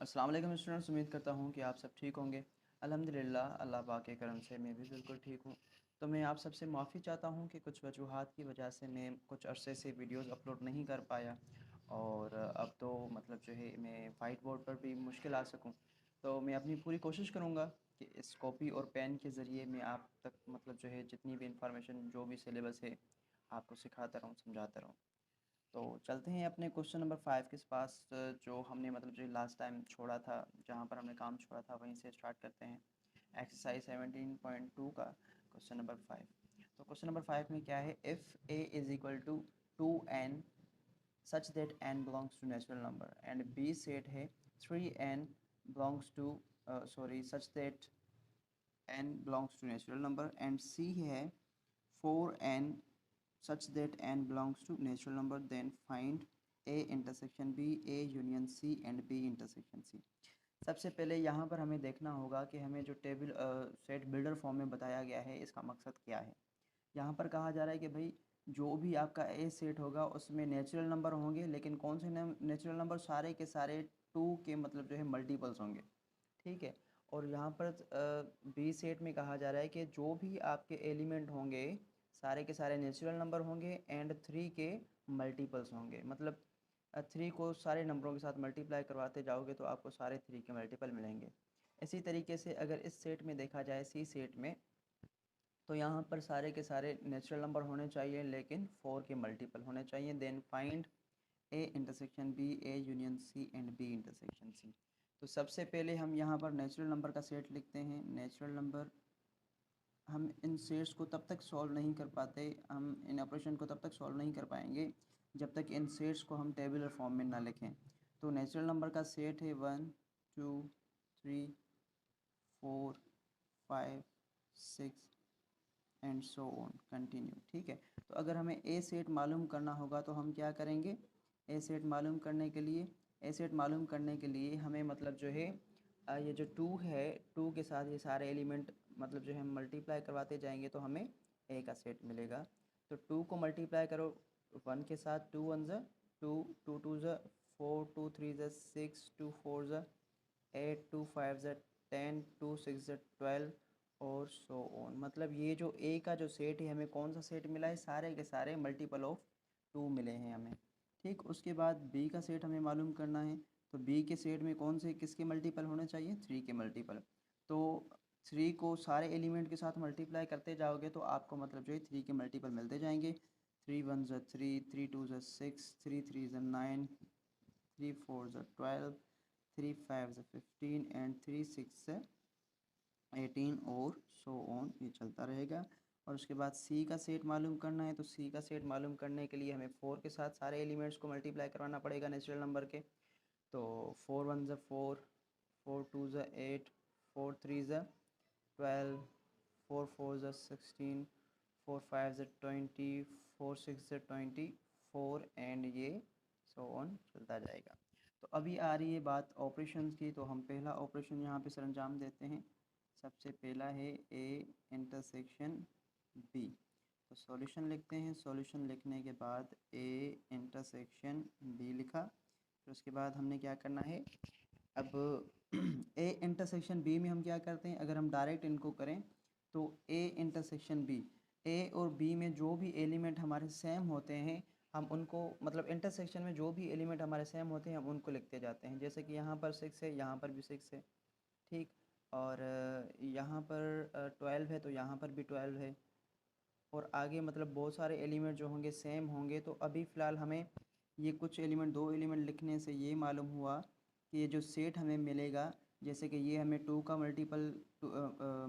अस्सलाम वालेकुम स्टूडेंट्स, उम्मीद करता हूँ कि आप सब ठीक होंगे। अल्हम्दुलिल्लाह अल्लाह पाक के करम से मैं भी बिल्कुल ठीक हूँ। तो मैं आप सबसे माफ़ी चाहता हूँ कि कुछ वजूहात की वजह से मैं कुछ अरसे से वीडियोस अपलोड नहीं कर पाया और अब तो मतलब जो है मैं वाइट बोर्ड पर भी मुश्किल आ सकूँ। तो मैं अपनी पूरी कोशिश करूँगा कि इस कॉपी और पेन के ज़रिए मैं आप तक मतलब जो है जितनी भी इंफॉर्मेशन जो भी सिलेबस है आपको सिखाता रहूँ, समझाता रहूँ। तो चलते हैं अपने क्वेश्चन नंबर 5 के पास, जो हमने मतलब जो लास्ट टाइम छोड़ा था, जहाँ पर हमने काम छोड़ा था वहीं से स्टार्ट करते हैं। एक्सरसाइज 17.2 का क्वेश्चन नंबर 5। तो क्वेश्चन नंबर 5 में क्या है, if A is equal to 2n such that n belongs to natural number and B set है 3n belongs to such that n belongs to natural number and C है 4n such that n belongs to natural number, then find a intersection b, a union c and b intersection c। सबसे पहले यहाँ पर हमें देखना होगा कि हमें जो टेबल सेट बिल्डर फॉर्म में बताया गया है इसका मकसद क्या है। यहाँ पर कहा जा रहा है कि भाई जो भी आपका ए सेट होगा उसमें नेचुरल नंबर होंगे, लेकिन कौन से नेचुरल नंबर, सारे के सारे टू के मतलब जो है मल्टीपल्स होंगे। ठीक है। और यहाँ पर बी सेट में कहा जा रहा है कि जो भी आपके एलिमेंट होंगे सारे के सारे नेचुरल नंबर होंगे एंड थ्री के मल्टीपल्स होंगे। मतलब थ्री को सारे नंबरों के साथ मल्टीप्लाई करवाते जाओगे तो आपको सारे थ्री के मल्टीपल मिलेंगे। इसी तरीके से अगर इस सेट में देखा जाए, सी सेट में, तो यहाँ पर सारे के सारे नेचुरल नंबर होने चाहिए लेकिन फोर के मल्टीपल होने चाहिए। Then find A intersection B, A union C and B intersection C. तो सबसे पहले हम यहाँ पर नेचुरल नंबर का सेट लिखते हैं। नेचुरल नंबर, हम इन सेट्स को तब तक सॉल्व नहीं कर पाते, हम इन ऑपरेशन को तब तक सॉल्व नहीं कर पाएंगे जब तक इन सेट्स को हम टेबुलर फॉर्म में ना लिखें। तो नेचुरल नंबर का सेट है 1 2 3 4 5 6 एंड सो ऑन कंटिन्यू। ठीक है। तो अगर हमें ए सेट मालूम करना होगा तो हम क्या करेंगे, ए सेट मालूम करने के लिए, ए सेट मालूम करने के लिए हमें मतलब जो है ये जो टू है, टू के साथ ये सारे एलिमेंट मतलब जो है मल्टीप्लाई करवाते जाएंगे तो हमें ए का सेट मिलेगा। तो टू को मल्टीप्लाई करो वन के साथ, टू वन ज़ा टू, टू टू ज़ा फोर, टू थ्री ज़ा सिक्स, टू फोर ज़ा एट, टू फाइव ज़ा टेन, टू सिक्स ज़ा 12 और सो ऑन। मतलब ये जो ए का जो सेट है हमें कौन सा सेट मिला है, सारे के सारे मल्टीपल ऑफ टू मिले हैं हमें। ठीक। उसके बाद बी का सेट हमें मालूम करना है। तो बी के सेट में कौन से किसके मल्टीपल होने चाहिए, थ्री के मल्टीपल। तो थ्री को सारे एलिमेंट के साथ मल्टीप्लाई करते जाओगे तो आपको मतलब जो है थ्री के मल्टीपल मिलते जाएंगे। थ्री वन ज़ा थ्री, थ्री टू ज़ा सिक्स, थ्री थ्री ज़ा नाइन, थ्री फोर ज़ा 12, थ्री फाइव ज़ा 15 एंड थ्री सिक्स ज़ा 18 और सो ऑन, ये चलता रहेगा। और उसके बाद सी का सेट मालूम करना है। तो सी का सेट मालूम करने के लिए हमें फोर के साथ सारे एलिमेंट्स को मल्टीप्लाई करवाना पड़ेगा नेचुरल नंबर के। तो फोर वन ज़ा फोर, फोर टू ज़ा एट, फोर थ्री ज़ा 12, फोर फोर ज़ा 16, फोर फाइव ज़ा 20, फोर सिक्स ज़ा 24 एंड ये सो ऑन चलता जाएगा। तो अभी आ रही है बात ऑपरेशंस की। तो हम पहला ऑपरेशन यहाँ पे सरंजाम देते हैं। सबसे पहला है ए इंटरसेक्शन बी। तो सॉल्यूशन लिखते हैं। सॉल्यूशन लिखने के बाद ए इंटरसेक्शन बी लिखा। फिर उसके बाद हमने क्या करना है, अब ए इंटरसेक्शन बी में हम क्या करते हैं, अगर हम डायरेक्ट इनको करें तो ए इंटरसेक्शन बी, ए और बी में जो भी एलिमेंट हमारे सेम होते हैं हम उनको, मतलब इंटरसेक्शन में जो भी एलिमेंट हमारे सेम होते हैं हम उनको लिखते जाते हैं। जैसे कि यहाँ पर सिक्स है, यहाँ पर भी सिक्स है। ठीक। और यहाँ पर 12 है तो यहाँ पर भी 12 है। और आगे मतलब बहुत सारे एलिमेंट जो होंगे सेम होंगे। तो अभी फ़िलहाल हमें ये कुछ एलिमेंट, दो एलिमेंट लिखने से ये मालूम हुआ कि ये जो सेट हमें मिलेगा, जैसे कि ये हमें टू का मल्टीपल,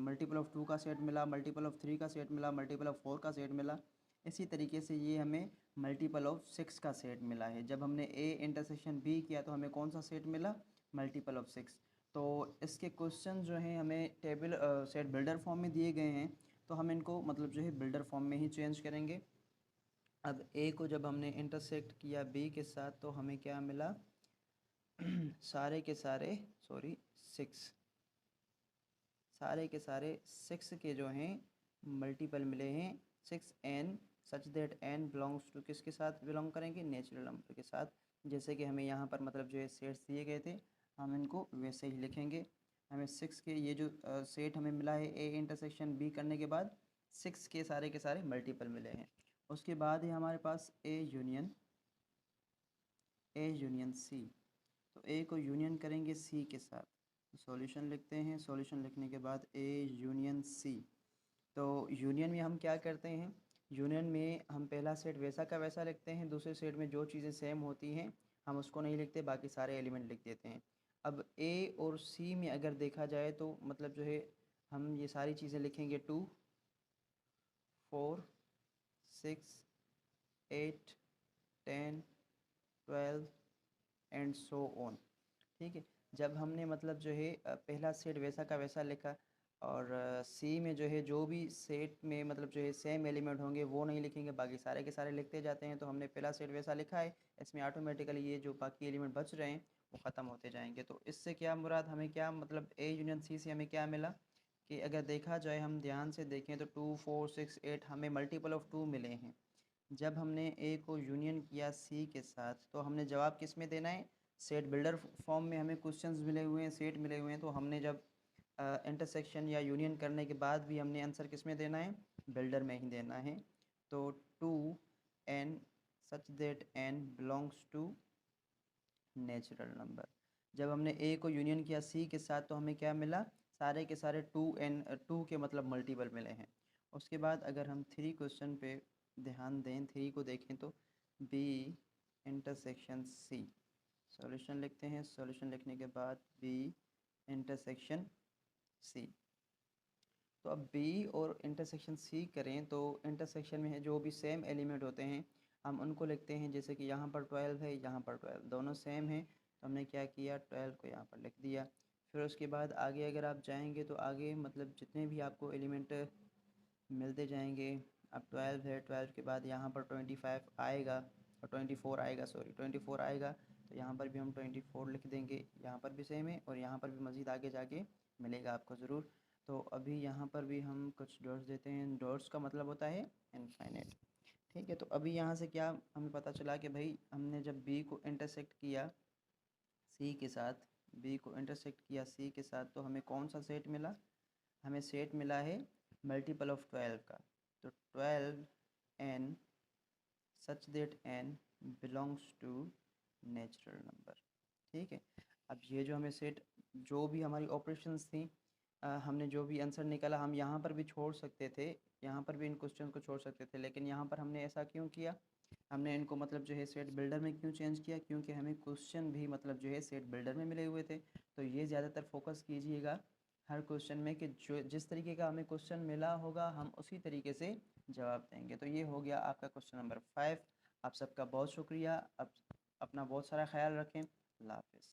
मल्टीपल ऑफ टू का सेट मिला, मल्टीपल ऑफ थ्री का सेट मिला, मल्टीपल ऑफ फोर का सेट मिला। इसी तरीके से ये हमें मल्टीपल ऑफ सिक्स का सेट मिला है। जब हमने ए इंटरसेक्शन बी किया तो हमें कौन सा सेट मिला, मल्टीपल ऑफ सिक्स। तो इसके क्वेश्चन जो हैं हमें टेबल सेट बिल्डर फॉर्म में दिए गए हैं, तो हम इनको मतलब जो है बिल्डर फॉर्म में ही चेंज करेंगे। अब ए को जब हमने इंटरसेक्ट किया बी के साथ तो हमें क्या मिला, सारे के सारे, सॉरी सिक्स, सारे के सारे सिक्स के जो हैं मल्टीपल मिले हैं। Six n such that n belongs to, किसके साथ बिलोंग करेंगे, नेचुरल नंबर के साथ। जैसे कि हमें यहाँ पर मतलब जो है सेट्स दिए गए थे, हम इनको वैसे ही लिखेंगे। हमें 6 के ये जो सेट हमें मिला है ए इंटरसेक्शन बी करने के बाद 6 के सारे मल्टीपल मिले हैं। उसके बाद है हमारे पास ए यूनियन सी। तो ए को यूनियन करेंगे सी के साथ। सॉल्यूशन लिखते हैं। सॉल्यूशन लिखने के बाद ए यूनियन सी। तो यूनियन में हम क्या करते हैं, यूनियन में हम पहला सेट वैसा का वैसा लिखते हैं, दूसरे सेट में जो चीज़ें सेम होती हैं हम उसको नहीं लिखते, बाकी सारे एलिमेंट लिख देते हैं। अब ए और सी में अगर देखा जाए तो मतलब जो है हम ये सारी चीज़ें लिखेंगे 2 4 6 8 10 12 एंड सो ऑन। ठीक है। जब हमने मतलब जो है पहला सेट वैसा का वैसा लिखा और सी में जो है जो भी सेट में मतलब जो है सेम एलिमेंट होंगे वो नहीं लिखेंगे, बाकी सारे के सारे लिखते जाते हैं। तो हमने पहला सेट वैसा लिखा है, इसमें ऑटोमेटिकली ये जो बाकी एलिमेंट बच रहे हैं वो ख़त्म होते जाएंगे। तो इससे क्या मुराद, हमें क्या मतलब ए यूनियन सी से हमें क्या मिला कि अगर देखा जाए, हम ध्यान से देखें तो 2 4 6 8 हमें मल्टीपल ऑफ 2 मिले हैं। जब हमने ए को यूनियन किया सी के साथ तो हमने जवाब किस में देना है, सेट बिल्डर फॉर्म में हमें क्वेश्चंस मिले हुए हैं, सेट मिले हुए हैं। तो हमने जब इंटरसेक्शन या यूनियन करने के बाद भी हमने आंसर किस में देना है, बिल्डर में ही देना है। तो 2n such that n belongs to natural number. जब हमने ए को यूनियन किया सी के साथ तो हमें क्या मिला, सारे के सारे 2 के मतलब मल्टीपल मिले हैं। उसके बाद अगर हम 3 क्वेश्चन पे ध्यान दें, 3 को देखें तो बी इंटरसेक्शन सी। सॉल्यूशन लिखते हैं। सॉल्यूशन लिखने के बाद बी इंटरसेक्शन सी। तो अब बी और इंटरसेक्शन सी करें तो इंटरसेक्शन में है जो भी सेम एलिमेंट होते हैं हम उनको लिखते हैं। जैसे कि यहाँ पर 12 है, यहाँ पर 12, दोनों सेम हैं तो हमने क्या किया, 12 को यहाँ पर लिख दिया। फिर उसके बाद आगे अगर आप जाएंगे तो आगे मतलब जितने भी आपको एलिमेंट मिलते जाएंगे। अब 12 है, 12 के बाद यहाँ पर 25 आएगा और 24 आएगा, सॉरी 24 आएगा तो यहाँ पर भी हम 24 लिख देंगे। यहाँ पर भी सेम है और यहाँ पर भी मज़ीद आगे जाके मिलेगा आपको ज़रूर। तो अभी यहाँ पर भी हम कुछ डॉट्स देते हैं। डॉट्स का मतलब होता है इनफाइनाइट। ठीक है। तो अभी यहाँ से क्या हमें पता चला कि भाई हमने जब बी को इंटरसेक्ट किया सी के साथ, बी को इंटरसेक्ट किया सी के साथ तो हमें कौन सा सेट मिला, हमें सेट मिला है मल्टीपल ऑफ 12 का। तो 12n such that n belongs to natural number. ठीक है। अब ये जो हमें सेट, जो भी हमारी ऑपरेशंस थी, हमने जो भी आंसर निकाला हम यहाँ पर भी छोड़ सकते थे, यहाँ पर भी इन क्वेश्चन को छोड़ सकते थे, लेकिन यहाँ पर हमने ऐसा क्यों किया, हमने इनको मतलब जो है सेट बिल्डर में क्यों चेंज किया, क्योंकि हमें क्वेश्चन भी मतलब जो है सेट बिल्डर में मिले हुए थे। तो ये ज़्यादातर फोकस कीजिएगा हर क्वेश्चन में कि जो जिस तरीके का हमें क्वेश्चन मिला होगा हम उसी तरीके से जवाब देंगे। तो ये हो गया आपका क्वेश्चन नंबर 5। आप सबका बहुत शुक्रिया। अब अपना बहुत सारा ख्याल रखें। अल्लाह हाफ़िज़।